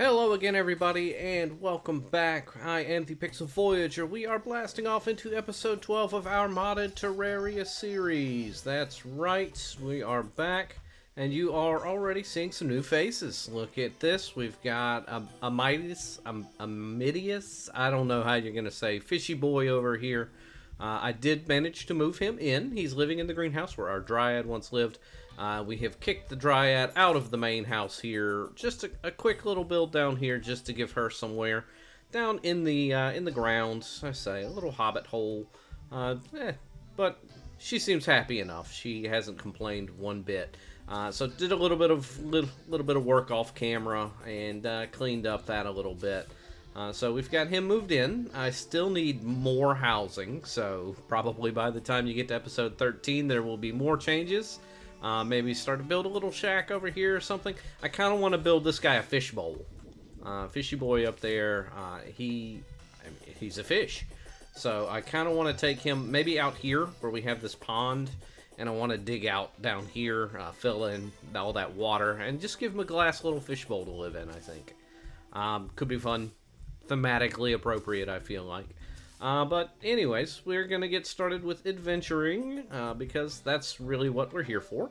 Hello again, everybody, and welcome back. I am the Pixel Voyager. We are blasting off into episode 12 of our modded Terraria series. That's right, we are back, and you are already seeing some new faces. Look at this. We've got a Midius, I don't know how you're going to say, fishy boy over here. I did manage to move him in. He's living in the greenhouse where our Dryad once lived. We have kicked the Dryad out of the main house here. Just a quick little build down here just to give her somewhere down in the ground. I say, a little hobbit hole. But she seems happy enough. She hasn't complained one bit. So did a little bit of work off camera and cleaned up that a little bit. So we've got him moved in. I still need more housing, so probably by the time you get to episode 13 there will be more changes. Maybe start to build a little shack over here or something. I kind of want to build this guy a fish bowl. Fishy boy up there, he's a fish. So I kind of want to take him maybe out here where we have this pond, and I want to dig out down here, fill in all that water, and just give him a glass little fish bowl to live in, I think. Could be fun. Thematically appropriate, I feel like. But anyways, we're going to get started with adventuring, because that's really what we're here for.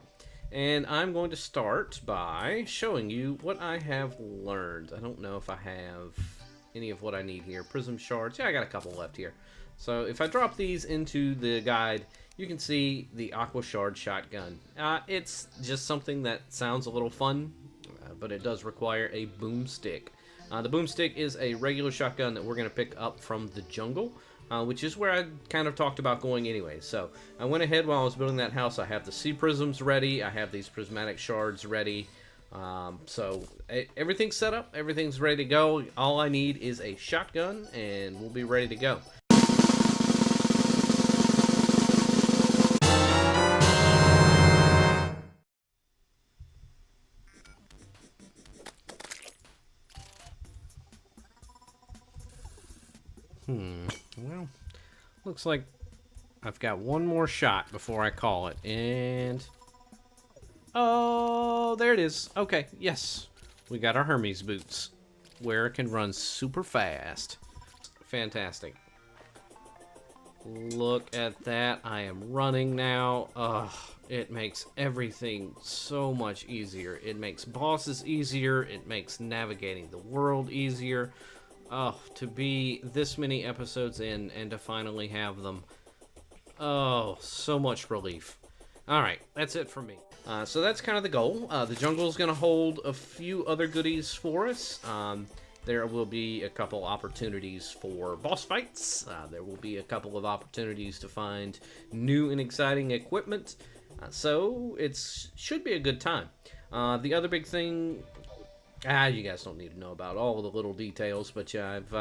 And I'm going to start by showing you what I have learned. I don't know if I have any of what I need here. Prism shards. Yeah, I got a couple left here. So if I drop these into the guide, you can see the Aqua Shard shotgun. It's just something that sounds a little fun, but it does require a boomstick. The boomstick is a regular shotgun that we're going to pick up from the jungle, which is where I kind of talked about going anyway. So I went ahead while I was building that house. I have the sea prisms ready. I have these prismatic shards ready. So everything's set up. Everything's ready to go. All I need is a shotgun, and we'll be ready to go. Well, looks like I've got one more shot before I call it, and oh, there it is. Okay, yes, we got our Hermes boots, where it can run super fast. Fantastic. Look at that. I am running now. Ugh, it makes everything so much easier. It makes bosses easier. It makes navigating the world easier. Oh, to be this many episodes in and to finally have them. Oh, so much relief. Alright, that's it for me. So that's kind of the goal. The jungle is going to hold a few other goodies for us. There will be a couple opportunities for boss fights. There will be a couple of opportunities to find new and exciting equipment. So it should be a good time. The other big thing... you guys don't need to know about all the little details, but yeah, I've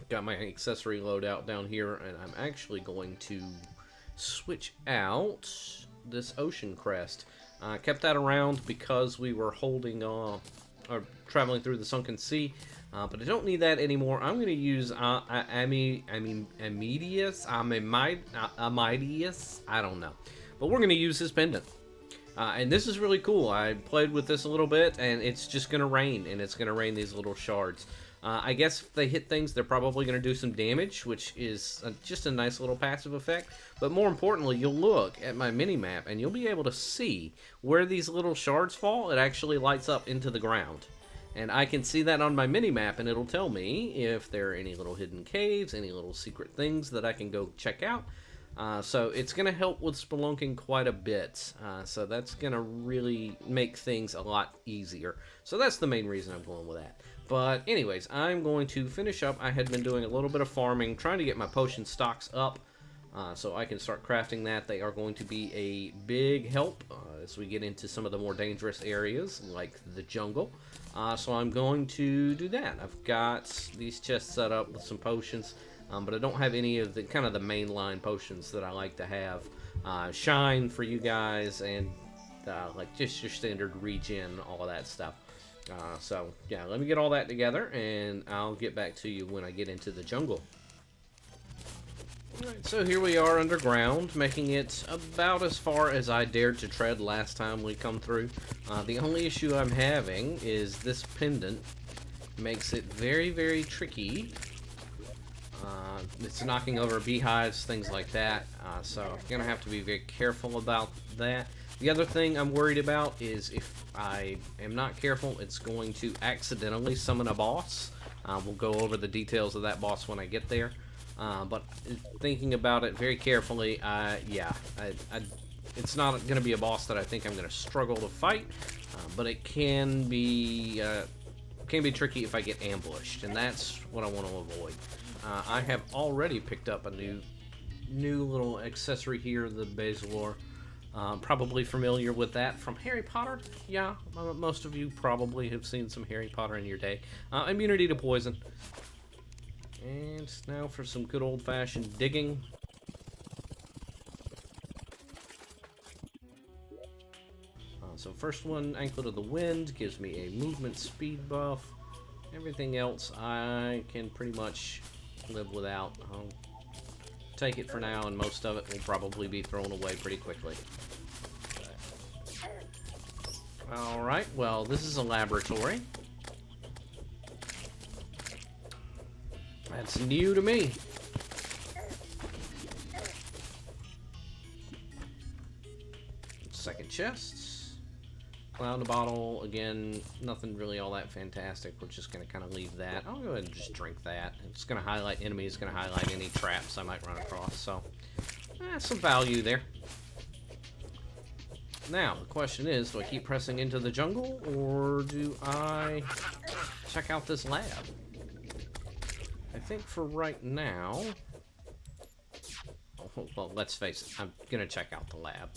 got my accessory loadout down here, and I'm actually going to switch out this ocean crest. I kept that around because we were holding or traveling through the sunken sea, but I don't need that anymore. I'm going to use Amidius, I don't know, but we're going to use his pendant. And this is really cool. I played with this a little bit, and it's just going to rain, and it's going to rain these little shards. I guess if they hit things, they're probably going to do some damage, which is just a nice little passive effect. But more importantly, you'll look at my mini-map, and you'll be able to see where these little shards fall. It actually lights up into the ground. And I can see that on my mini-map, and it'll tell me if there are any little hidden caves, any little secret things that I can go check out. So it's going to help with spelunking quite a bit. So that's going to really make things a lot easier. So that's the main reason I'm going with that. But anyways, I'm going to finish up. I had been doing a little bit of farming, trying to get my potion stocks up, so I can start crafting that. They are going to be a big help as we get into some of the more dangerous areas, like the jungle. So I'm going to do that. I've got these chests set up with some potions. But I don't have any of the kind of the mainline potions that I like to have. Shine for you guys, and like just your standard regen, all of that stuff. So yeah, let me get all that together, and I'll get back to you when I get into the jungle. Alright, so here we are underground, making it about as far as I dared to tread last time we come through. The only issue I'm having is this pendant makes it very, very tricky. It's knocking over beehives, things like that. So I'm going to have to be very careful about that. The other thing I'm worried about is if I am not careful, it's going to accidentally summon a boss. We'll go over the details of that boss when I get there. But thinking about it very carefully, yeah, it's not going to be a boss that I think I'm going to struggle to fight, but it can be tricky if I get ambushed, and that's what I want to avoid. I have already picked up a new little accessory here, the Basilor. Probably familiar with that from Harry Potter. Yeah, most of you probably have seen some Harry Potter in your day. Immunity to poison. And now for some good old-fashioned digging. So first one, Anklet of the Wind, gives me a movement speed buff. Everything else I can pretty much live without. I'll take it for now, and most of it will probably be thrown away pretty quickly. Alright, well, this is a laboratory. That's new to me. Second chest. Cloud in a bottle. Again, nothing really all that fantastic. We're just going to kind of leave that. I'll go ahead and just drink that. It's going to highlight enemies. It's going to highlight any traps I might run across. So, some value there. Now, the question is, do I keep pressing into the jungle, or do I check out this lab? I think for right now... well, let's face it, I'm going to check out the lab.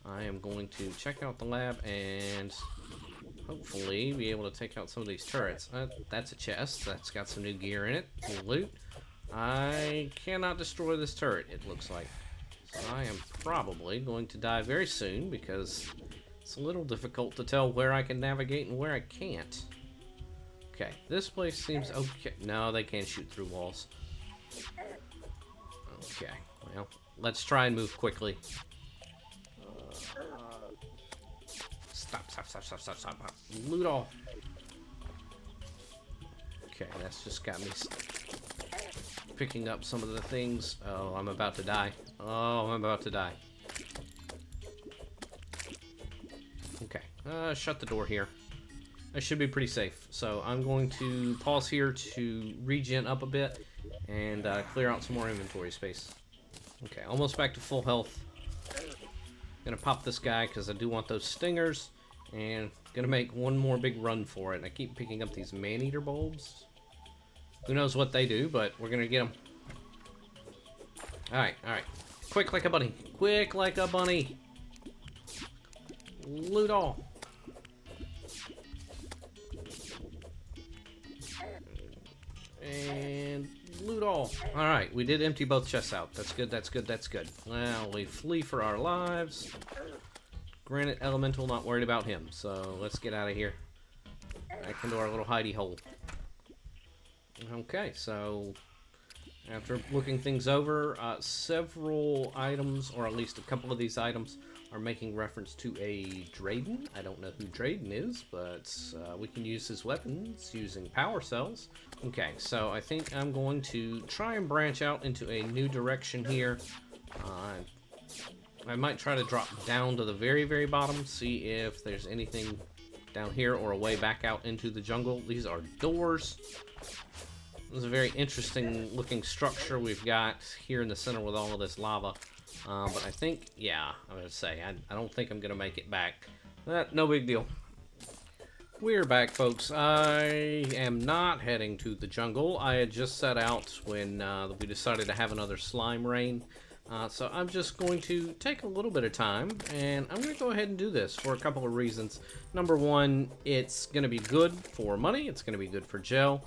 I am going to check out the lab and hopefully be able to take out some of these turrets. That's a chest. That's got some new gear in it. Some loot. I cannot destroy this turret, it looks like. So I am probably going to die very soon because it's a little difficult to tell where I can navigate and where I can't. Okay, this place seems okay. No, they can't shoot through walls. Okay, well, let's try and move quickly. Stop. Loot all. Okay, that's just got me picking up some of the things. Oh, I'm about to die. Oh, I'm about to die. Okay, shut the door here. I should be pretty safe. So I'm going to pause here to regen up a bit and clear out some more inventory space. Okay, almost back to full health. Gonna pop this guy because I do want those stingers, and gonna make one more big run for it. And I keep picking up these man-eater bulbs. Who knows what they do, but we're gonna get them. Alright. Quick like a bunny. Quick like a bunny. Loot all. And loot all. Alright, we did empty both chests out. That's good. Well, we flee for our lives. Granite Elemental, not worried about him. So, let's get out of here. Back into our little hidey hole. Okay, so after looking things over, several items, or at least a couple of these items, are making reference to a Drayden. I don't know who Drayden is, but we can use his weapons using power cells. Okay, so I think I'm going to try and branch out into a new direction here. I might try to drop down to the very, very bottom, see if there's anything down here or a way back out into the jungle. These are doors. This is a very interesting looking structure we've got here in the center with all of this lava. But I think, yeah, I'm going to say, I don't think I'm going to make it back. No big deal. We're back, folks. I am not heading to the jungle. I had just set out when we decided to have another slime rain. So I'm just going to take a little bit of time, and I'm going to go ahead and do this for a couple of reasons. Number one, it's going to be good for money. It's going to be good for gel.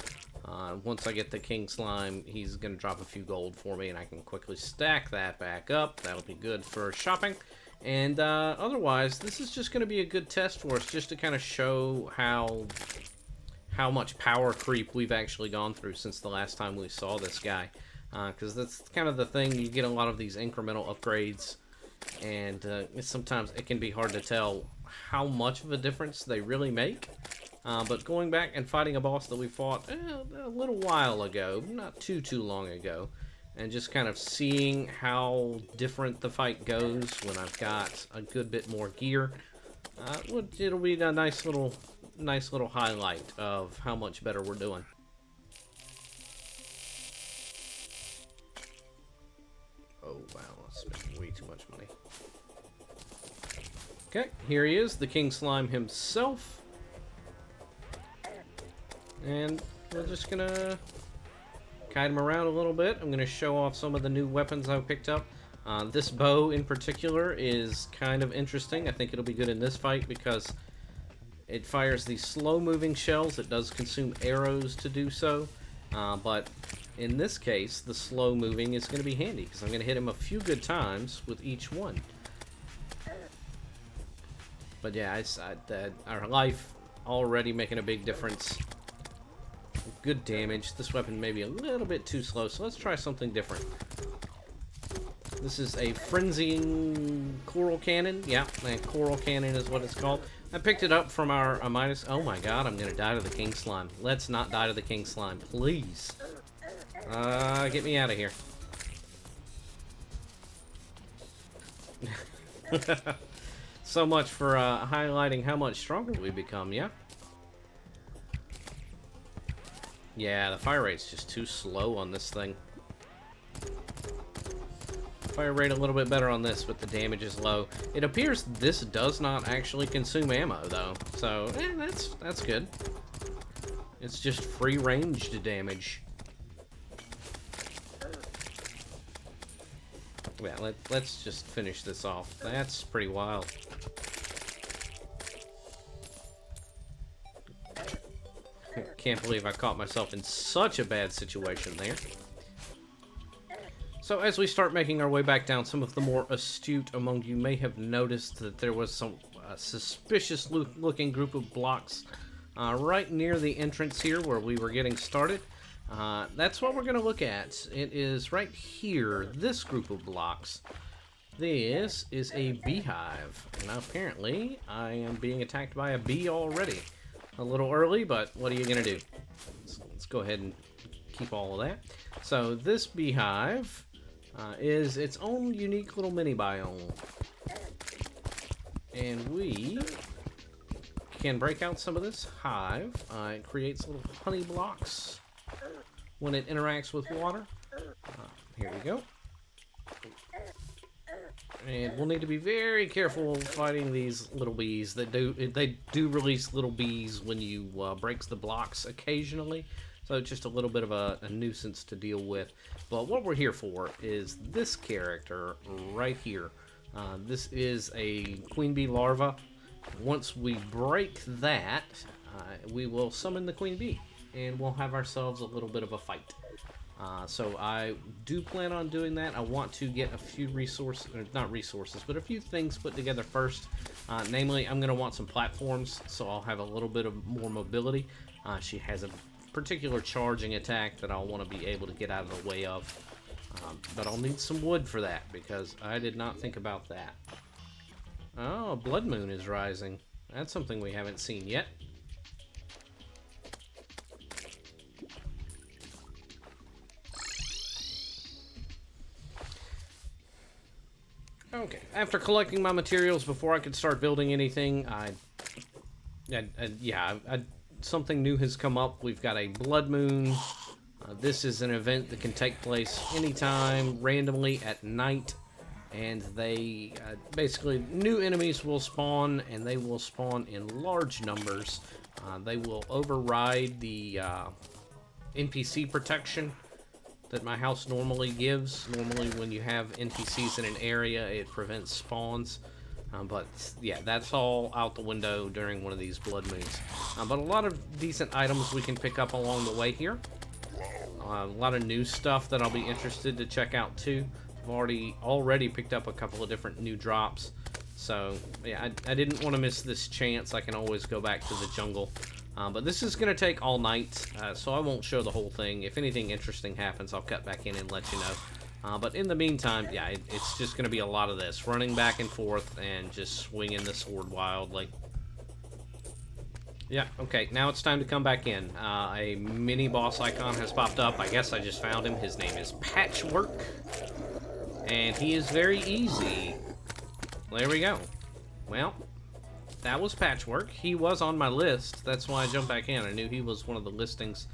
Once I get the king slime, he's going to drop a few gold for me, and I can quickly stack that back up. That'll be good for shopping. And otherwise, this is just going to be a good test for us, just to kind of show how much power creep we've actually gone through since the last time we saw this guy. Because that's kind of the thing, you get a lot of these incremental upgrades, and sometimes it can be hard to tell how much of a difference they really make. But going back and fighting a boss that we fought a little while ago, not too long ago, and just kind of seeing how different the fight goes when I've got a good bit more gear, it'll be a nice little highlight of how much better we're doing. Oh wow, I spent way too much money. Okay, here he is, the King Slime himself. And we're just gonna guide him around a little bit. I'm gonna show off some of the new weapons I've picked up. This bow in particular is kind of interesting. I think it'll be good in this fight because it fires these slow-moving shells. It does consume arrows to do so. But in this case, the slow-moving is going to be handy because I'm going to hit him a few good times with each one. But yeah, our life already making a big difference. Good damage. This weapon may be a little bit too slow, so let's try something different. This is a frenzying coral cannon. Yeah, coral cannon is what it's called. I picked it up from our minus. Oh my god, I'm gonna die to the King Slime. Let's not die to the King Slime, please. Get me out of here. So much for highlighting how much stronger we become, yeah? Yeah, the fire rate's just too slow on this thing. Fire rate a little bit better on this, but the damage is low. It appears this does not actually consume ammo, though. So, that's good. It's just free-ranged damage. Yeah, let's just finish this off. That's pretty wild. Can't believe I caught myself in such a bad situation there. So as we start making our way back down, some of the more astute among you may have noticed that there was some suspicious looking group of blocks right near the entrance here where we were getting started. That's what we're going to look at. It is right here, this group of blocks. This is a beehive. Now apparently I am being attacked by a bee already. A little early, but what are you going to do? Let's go ahead and keep all of that. So this beehive is its own unique little mini biome. And we can break out some of this hive. It creates little honey blocks when it interacts with water. Here we go. And we'll need to be very careful fighting these little bees. They do release little bees when you break the blocks occasionally. So it's just a little bit of a nuisance to deal with. But what we're here for is this character right here. This is a queen bee larva. Once we break that, we will summon the queen bee. And we'll have ourselves a little bit of a fight. So I do plan on doing that. I want to get a few resources, or not resources, but a few things put together first. Namely, I'm going to want some platforms, so I'll have a little bit of more mobility. She has a particular charging attack that I'll want to be able to get out of the way of. But I'll need some wood for that, because I did not think about that. Oh, blood moon is rising. That's something we haven't seen yet. Okay, after collecting my materials before I could start building anything, something new has come up. We've got a blood moon. This is an event that can take place anytime, randomly at night, and they basically new enemies will spawn, and they will spawn in large numbers. They will override the NPC protection that my house normally gives. Normally when you have NPCs in an area, it prevents spawns. But yeah, that's all out the window during one of these blood moons. But a lot of decent items we can pick up along the way here. A lot of new stuff that I'll be interested to check out too. I've already picked up a couple of different new drops. So yeah, I didn't want to miss this chance. I can always go back to the jungle. But this is going to take all night, so I won't show the whole thing. If anything interesting happens, I'll cut back in and let you know. But in the meantime, yeah, it's just going to be a lot of this. Running back and forth and just swinging the sword wildly. Yeah, okay, now it's time to come back in. A mini boss icon has popped up. I guess I just found him. His name is Patchwork. And he is very easy. There we go. Well, that was Patchwork. He was on my list. That's why I jumped back in. I knew he was one of the listings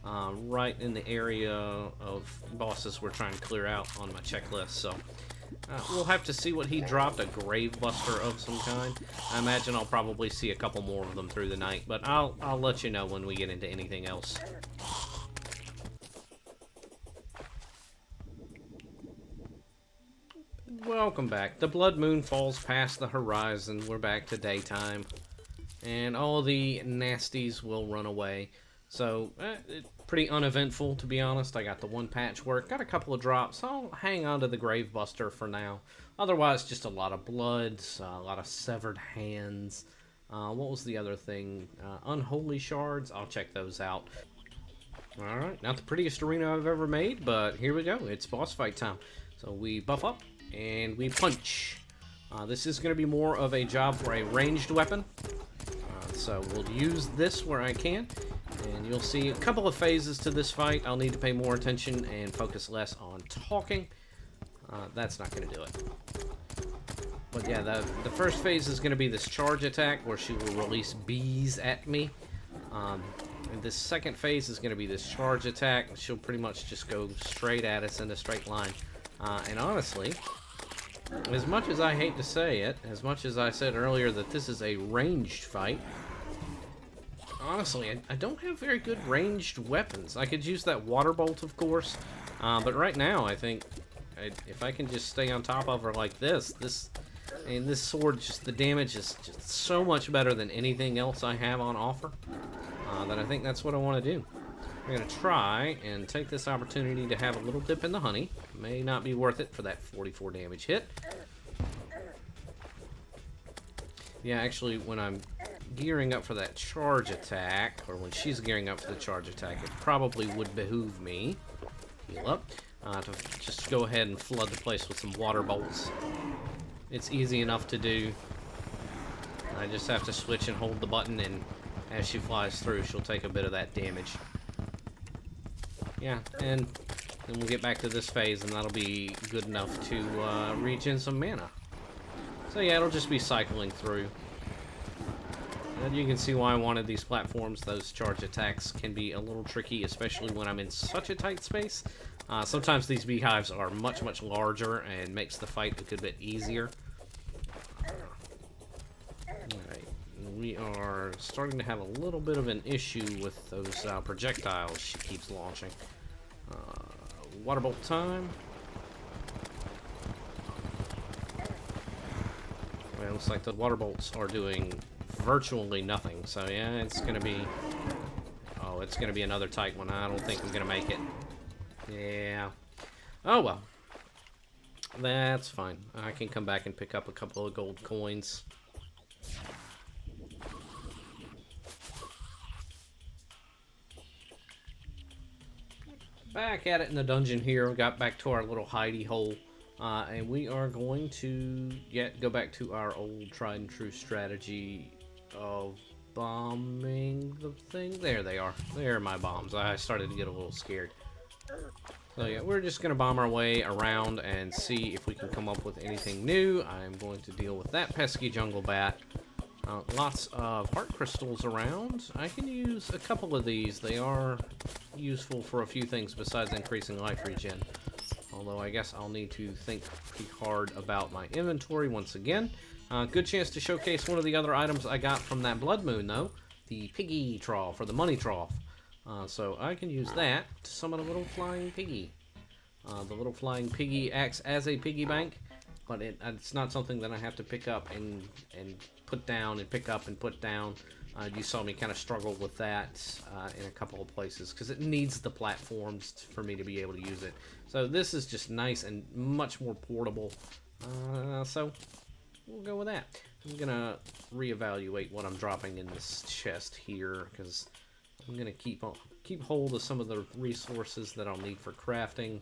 right in the area of bosses we're trying to clear out on my checklist. So we'll have to see what he dropped. A Grave Buster of some kind. I imagine I'll probably see a couple more of them through the night, but I'll let you know when we get into anything else. Welcome back. The blood moon falls past the horizon. We're back to daytime. And all the nasties will run away. So, pretty uneventful, to be honest. I got the one Patchwork. Got a couple of drops. I'll hang on to the Grave Buster for now. Otherwise, just a lot of blood, a lot of severed hands. What was the other thing? Unholy shards. I'll check those out. Alright, not the prettiest arena I've ever made, but here we go. It's boss fight time. So we buff up. And we punch. This is going to be more of a job for a ranged weapon. So we'll use this where I can. And you'll see a couple of phases to this fight. I'll need to pay more attention and focus less on talking. That's not going to do it. But yeah, the first phase is going to be this charge attack where she will release bees at me. And this second phase is going to be this charge attack. She'll pretty much just go straight at us in a straight line. And honestly, as much as I hate to say it, as much as I said earlier that this is a ranged fight, honestly, I don't have very good ranged weapons. I could use that water bolt, of course, but right now I think if I can just stay on top of her like this sword, just the damage is just so much better than anything else I have on offer, that I think that's what I want to do. I'm going to try and take this opportunity to have a little dip in the honey. May not be worth it for that 44 damage hit. Yeah, actually, when I'm gearing up for that charge attack, or when she's gearing up for the charge attack, it probably would behoove me, heal up, to just go ahead and flood the place with some water bolts. It's easy enough to do. I just have to switch and hold the button, and as she flies through, she'll take a bit of that damage. Yeah, and then we'll get back to this phase, and that'll be good enough to regen some mana. So yeah, it'll just be cycling through. And you can see why I wanted these platforms. Those charge attacks can be a little tricky, especially when I'm in such a tight space. Sometimes these beehives are much, much larger and makes the fight a good bit easier. Alright, we are starting to have a little bit of an issue with those projectiles she keeps launching. Water bolt time. Well, it looks like the water bolts are doing virtually nothing. So yeah, it's gonna be. Oh, it's gonna be another tight one. I don't think I'm gonna make it. Yeah. Oh well. That's fine. I can come back and pick up a couple of gold coins. Back at it in the dungeon here. We got back to our little hidey hole. And we are going to go back to our old tried and true strategy of bombing the thing. There they are. There are my bombs. I started to get a little scared. So yeah, we're just going to bomb our way around and see if we can come up with anything new. I'm going to deal with that pesky jungle bat. Lots of heart crystals around. I can use a couple of these. They are useful for a few things besides increasing life regen. Although I guess I'll need to think pretty hard about my inventory once again. Good chance to showcase one of the other items I got from that blood moon though. The piggy trough, or the money trough. So I can use that to summon a little flying piggy. The little flying piggy acts as a piggy bank, but it's not something that I have to pick up and put down and pick up and put down. You saw me kind of struggle with that in a couple of places because it needs the platforms for me to be able to use it. So this is just nice and much more portable. So we'll go with that. I'm going to reevaluate what I'm dropping in this chest here because I'm going to keep hold of some of the resources that I'll need for crafting,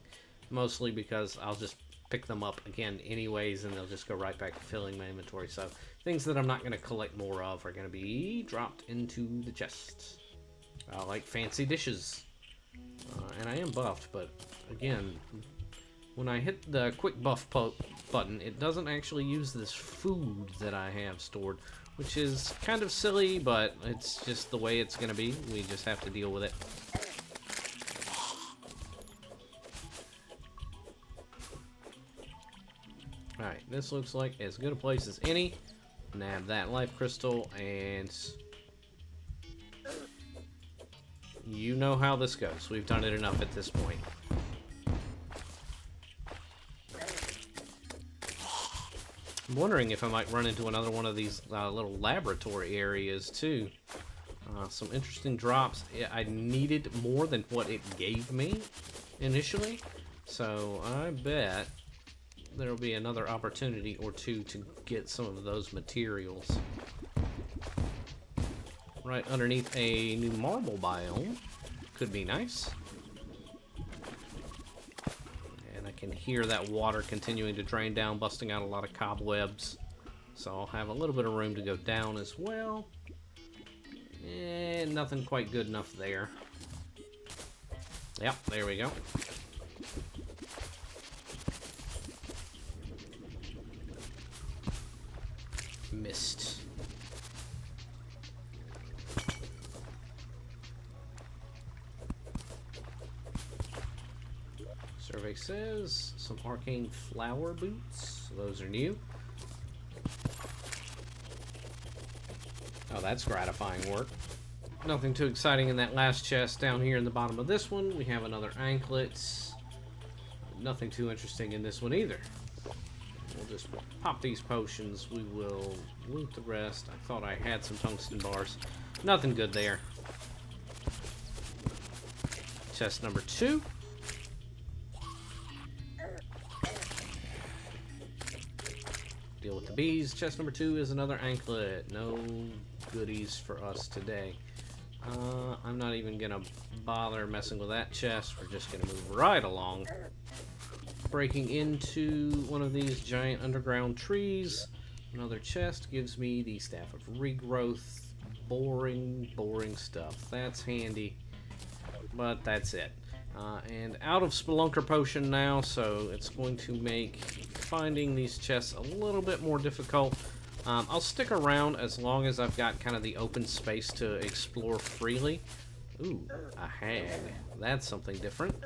mostly because I'll just pick them up again anyways, and they'll just go right back to filling my inventory. So things that I'm not going to collect more of are going to be dropped into the chest. Like fancy dishes. And I am buffed, but again, when I hit the quick buff button, it doesn't actually use this food that I have stored, which is kind of silly, but it's just the way it's going to be. We just have to deal with it. Alright, this looks like as good a place as any. Nab that life crystal, and you know how this goes. We've done it enough at this point. I'm wondering if I might run into another one of these little laboratory areas too. Some interesting drops. I needed more than what it gave me initially, so I bet there'll be another opportunity or two to get some of those materials. Right underneath a new marble biome. Could be nice. And I can hear that water continuing to drain down, busting out a lot of cobwebs. So I'll have a little bit of room to go down as well. And nothing quite good enough there. Yep, there we go. Missed. Survey says some arcane flower boots. Those are new. Oh, that's gratifying work. Nothing too exciting in that last chest. Down here in the bottom of this one, we have another anklet. Nothing too interesting in this one either. We'll just pop these potions. We will loot the rest. I thought I had some tungsten bars. Nothing good there. Chest number 2. Deal with the bees. Chest number 2 is another anklet. No goodies for us today. I'm not even gonna bother messing with that chest. We're just gonna move right along. Breaking into one of these giant underground trees. Another chest gives me the Staff of Regrowth. Boring stuff. That's handy, but that's it. And out of Spelunker Potion now, so it's going to make finding these chests a little bit more difficult. I'll stick around as long as I've got kind of the open space to explore freely. Ooh, a hag. That's something different.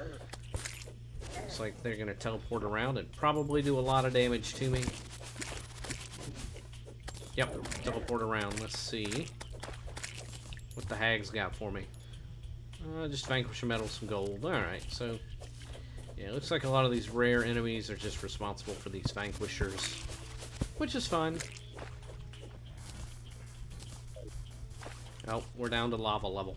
Looks like they're going to teleport around and probably do a lot of damage to me. Yep, teleport around. Let's see what the hag's got for me. Just vanquish a metal, some gold. Alright, so yeah, it looks like a lot of these rare enemies are just responsible for these vanquishers, which is fun. Oh, we're down to lava level.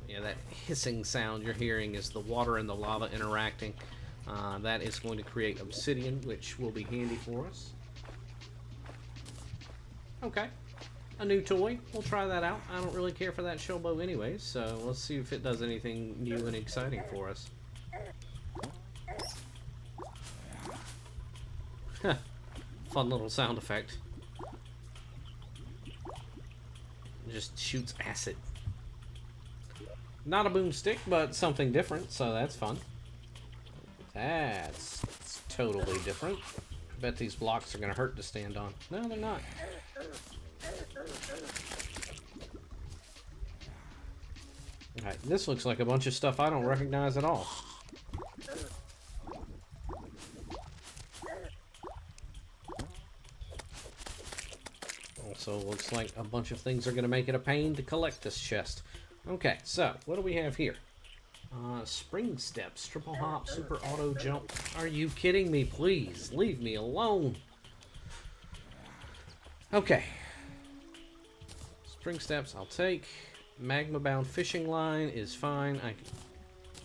Yeah, that hissing sound you're hearing is the water and the lava interacting. That is going to create obsidian, which will be handy for us. Okay, a new toy. We'll try that out. I don't really care for that shell bow anyways, so let's see if it does anything new and exciting for us. Fun little sound effect. Just shoots acid. Not a boomstick, but something different, so that's fun. That's totally different. I bet these blocks are going to hurt to stand on. No, they're not. Alright, this looks like a bunch of stuff I don't recognize at all. Also looks like a bunch of things are going to make it a pain to collect this chest. Okay, so what do we have here? Spring steps, triple hop, super auto jump. Are you kidding me? Please leave me alone. Okay. Spring steps I'll take. Magma bound fishing line is fine. I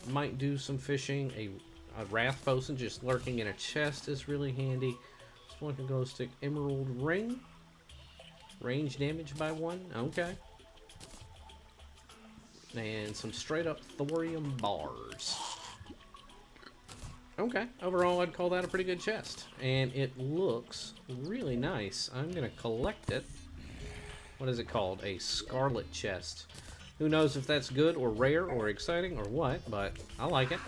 might do some fishing. A wrath potion just lurking in a chest is really handy. Spelunker glow stick, emerald ring. Range damage by 1. Okay. And some straight up thorium bars. Okay, overall I'd call that a pretty good chest. And it looks really nice. I'm gonna collect it. What is it called? A scarlet chest. Who knows if that's good or rare or exciting or what, but I like it.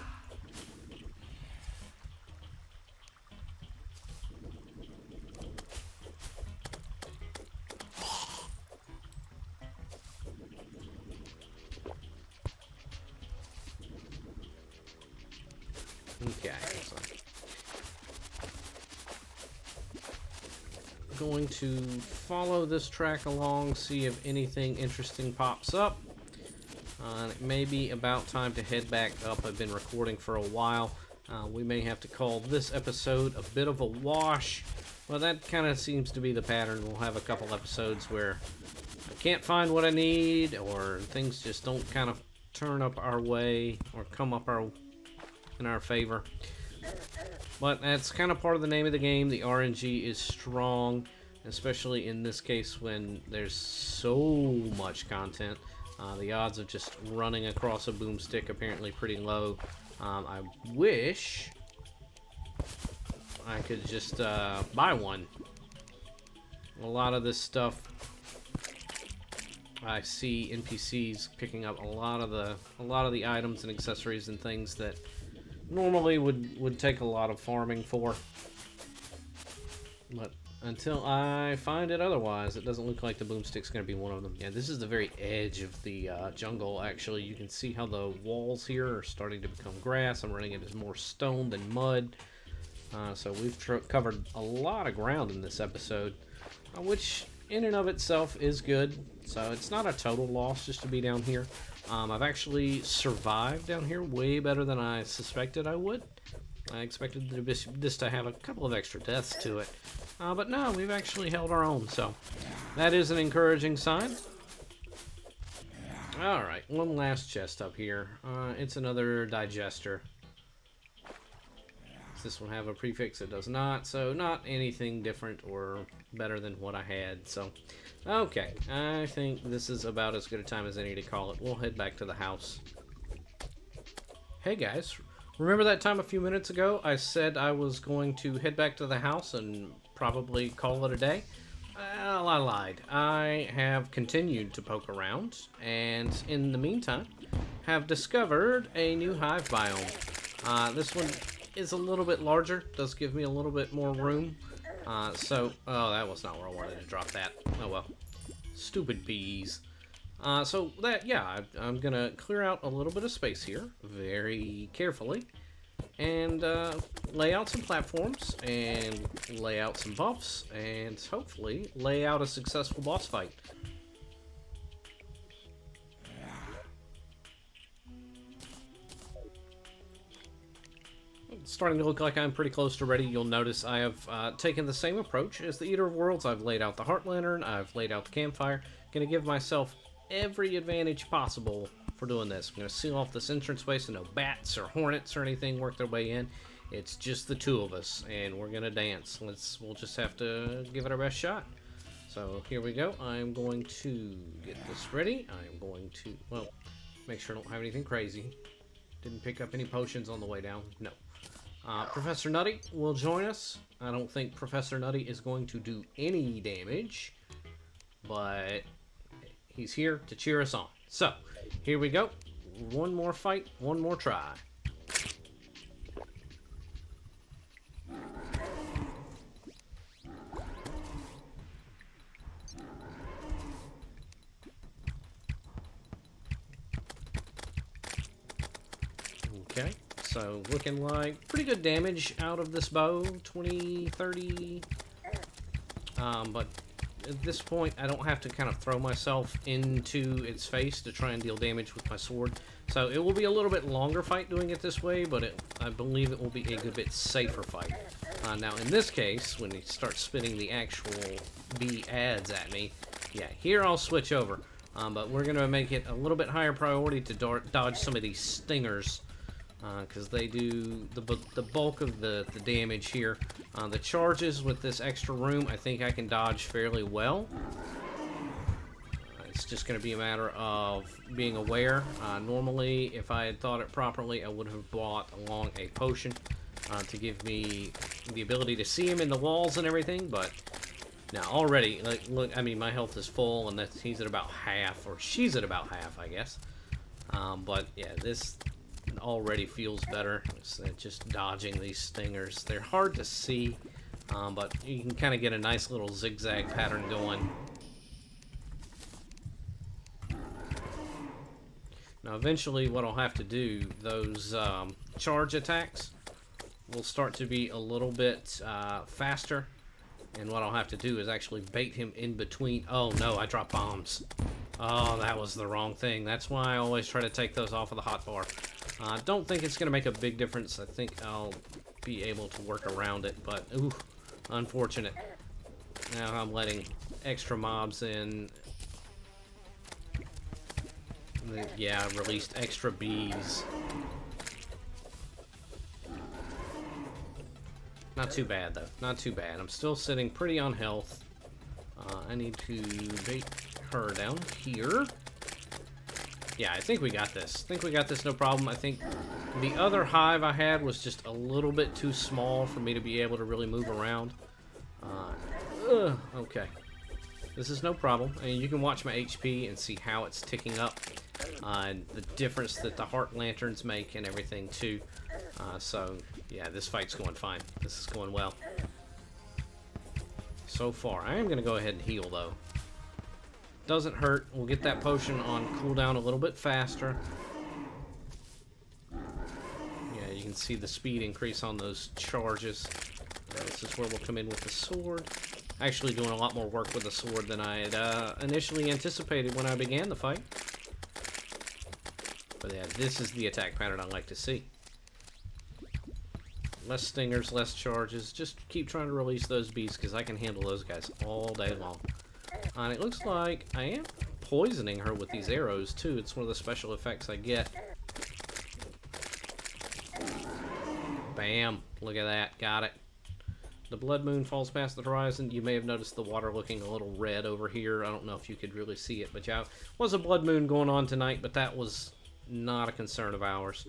Okay, so going to follow this track along, see if anything interesting pops up. It may be about time to head back up. I've been recording for a while. We may have to call this episode a bit of a wash. Well, that kind of seems to be the pattern. We'll have a couple episodes where I can't find what I need, or things just don't kind of turn up our way or come up in our favor. But that's kind of part of the name of the game. The RNG is strong, especially in this case when there's so much content. The odds of just running across a boomstick apparently pretty low. I wish I could just buy one. A lot of this stuff, I see NPCs picking up a lot of the items and accessories and things that normally would take a lot of farming for. But until I find it otherwise, it doesn't look like the boomstick's going to be one of them. Yeah, this is the very edge of the jungle, actually. You can see how the walls here are starting to become grass. I'm running it as more stone than mud. So we've covered a lot of ground in this episode, which in and of itself is good. So it's not a total loss just to be down here. I've actually survived down here way better than I suspected I would. I expected this to have a couple of extra deaths to it. But no, we've actually held our own, so that is an encouraging sign. Alright, one last chest up here. It's another digester. Does this one have a prefix? It does not, so not anything different or better than what I had. So, okay, I think this is about as good a time as any to call it. We'll head back to the house. Hey guys, remember that time a few minutes ago I said I was going to head back to the house and probably call it a day? Well, I lied. I have continued to poke around, and in the meantime, have discovered a new hive biome. This one is a little bit larger, does give me a little bit more room. Oh, that was not where I wanted to drop that. Oh well. Stupid bees. So that, yeah, I'm gonna clear out a little bit of space here, very carefully, and lay out some platforms, and lay out some buffs, and hopefully lay out a successful boss fight. It's starting to look like I'm pretty close to ready. You'll notice I have taken the same approach as the Eater of Worlds. I've laid out the Heart Lantern, I've laid out the campfire. Gonna give myself every advantage possible for doing this. I'm going to seal off this entrance way so no bats or hornets or anything work their way in. It's just the two of us, and we're going to dance. We'll just have to give it our best shot. So here we go. I'm going to get this ready. I'm going to, well, make sure I don't have anything crazy. Didn't pick up any potions on the way down. No. Professor Nutty will join us. I don't think Professor Nutty is going to do any damage, but he's here to cheer us on. So, here we go. One more fight, one more try. Okay, so looking like pretty good damage out of this bow, 20, 30. But at this point, I don't have to kind of throw myself into its face to try and deal damage with my sword. So it will be a little bit longer fight doing it this way, but I believe it will be a good bit safer fight. Now, in this case, when he starts spitting the actual bee ads at me, yeah, here I'll switch over. But we're going to make it a little bit higher priority to dodge some of these stingers, because they do the bulk of the damage here. The charges with this extra room, I think I can dodge fairly well. It's just going to be a matter of being aware. Normally, if I had thought it properly, I would have brought along a potion. to give me the ability to see him in the walls and everything, but now already, like, look, I mean, my health is full, and he's at about half, or she's at about half, I guess. But yeah, this already feels better. It's just dodging these stingers. They're hard to see, but you can kind of get a nice little zigzag pattern going. Now eventually what I'll have to do, those charge attacks will start to be a little bit faster. And what I'll have to do is actually bait him in between. Oh no, I dropped bombs. Oh, that was the wrong thing. That's why I always try to take those off of the hotbar. I don't think it's going to make a big difference. I think I'll be able to work around it, but ooh, unfortunate. Now I'm letting extra mobs in. Yeah, I released extra bees. Not too bad, though. Not too bad. I'm still sitting pretty on health. I need to bait her down here. Yeah, I think we got this. I think we got this, no problem. I think the other hive I had was just a little bit too small for me to be able to really move around. Okay. This is no problem. And you can watch my HP and see how it's ticking up. And the difference that the heart lanterns make and everything, too. So, yeah, this fight's going fine. This is going well. So far. I am going to go ahead and heal, though. Doesn't hurt. We'll get that potion on cooldown a little bit faster. Yeah, you can see the speed increase on those charges. This is where we'll come in with the sword. Actually doing a lot more work with the sword than I had initially anticipated when I began the fight. But yeah, this is the attack pattern I like to see. Less stingers, less charges. Just keep trying to release those bees because I can handle those guys all day long. And it looks like I am poisoning her with these arrows too. It's one of the special effects I get. Bam. Look at that. Got it. The blood moon falls past the horizon. You may have noticed the water looking a little red over here. I don't know if you could really see it, but yeah, was a blood moon going on tonight, but that was not a concern of ours.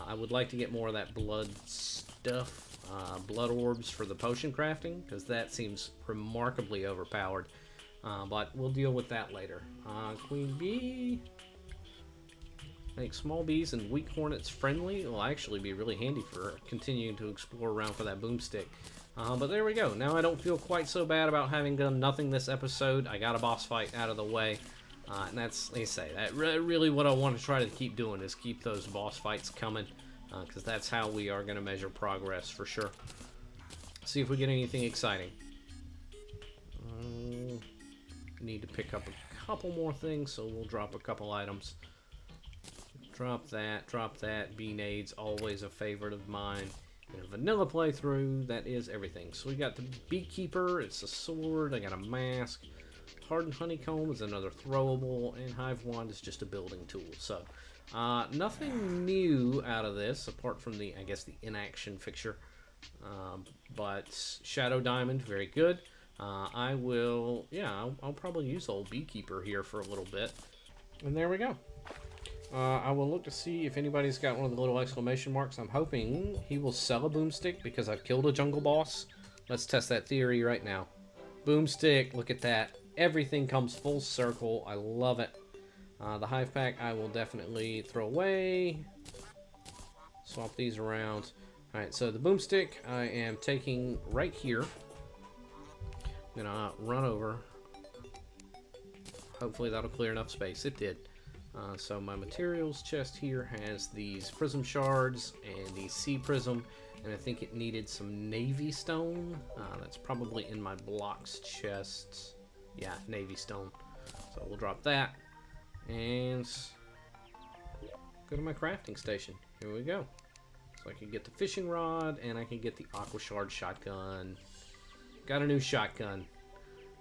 I would like to get more of that blood stuff, blood orbs for the potion crafting, because that seems remarkably overpowered. But we'll deal with that later. Queen bee. Make small bees and weak hornets friendly. Will actually be really handy for continuing to explore around for that boomstick. But there we go. Now I don't feel quite so bad about having done nothing this episode. I got a boss fight out of the way. And that's, like I say, that really what I want to try to keep doing is keep those boss fights coming. Because that's how we are going to measure progress for sure. See if we get anything exciting. Need to pick up a couple more things, so we'll drop a couple items. Drop that. Bee-nades, always a favorite of mine. In a vanilla playthrough, that is everything. So we got the beekeeper, it's a sword, I got a mask. Hardened honeycomb is another throwable, and hive wand is just a building tool. So, nothing new out of this, apart from the, I guess, the inaction fixture. But shadow diamond, very good. I will, yeah, I'll probably use old beekeeper here for a little bit. And there we go. I will look to see if anybody's got one of the little exclamation marks. I'm hoping he will sell a boomstick because I've killed a jungle boss. Let's test that theory right now. Boomstick, look at that. Everything comes full circle. I love it. The hive pack I will definitely throw away. Swap these around. Alright, so the boomstick I am taking right here. I'm gonna run over. Hopefully that'll clear enough space. It did. So my materials chest here has these prism shards and the sea prism, and I think it needed some navy stone. That's probably in my blocks chest. Yeah, navy stone. So we'll drop that and go to my crafting station. Here we go. So I can get the fishing rod and I can get the aqua shard shotgun. Got a new shotgun.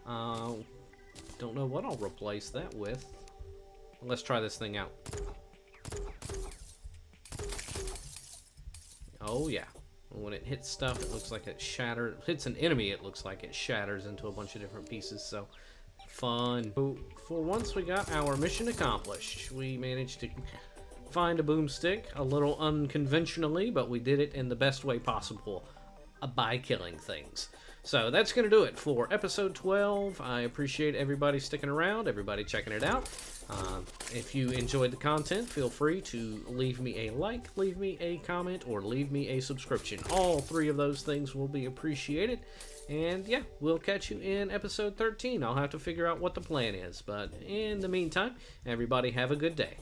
Don't know what I'll replace that with. Let's try this thing out. Oh yeah. When it hits stuff, it looks like it shatters. Hits an enemy, it looks like it shatters into a bunch of different pieces. So fun. So for once, we got our mission accomplished. We managed to find a boomstick a little unconventionally, but we did it in the best way possible, by killing things. So that's going to do it for episode 12. I appreciate everybody sticking around, everybody checking it out. If you enjoyed the content, feel free to leave me a like, leave me a comment, or leave me a subscription. All three of those things will be appreciated. And yeah, we'll catch you in episode 13. I'll have to figure out what the plan is. But in the meantime, everybody have a good day.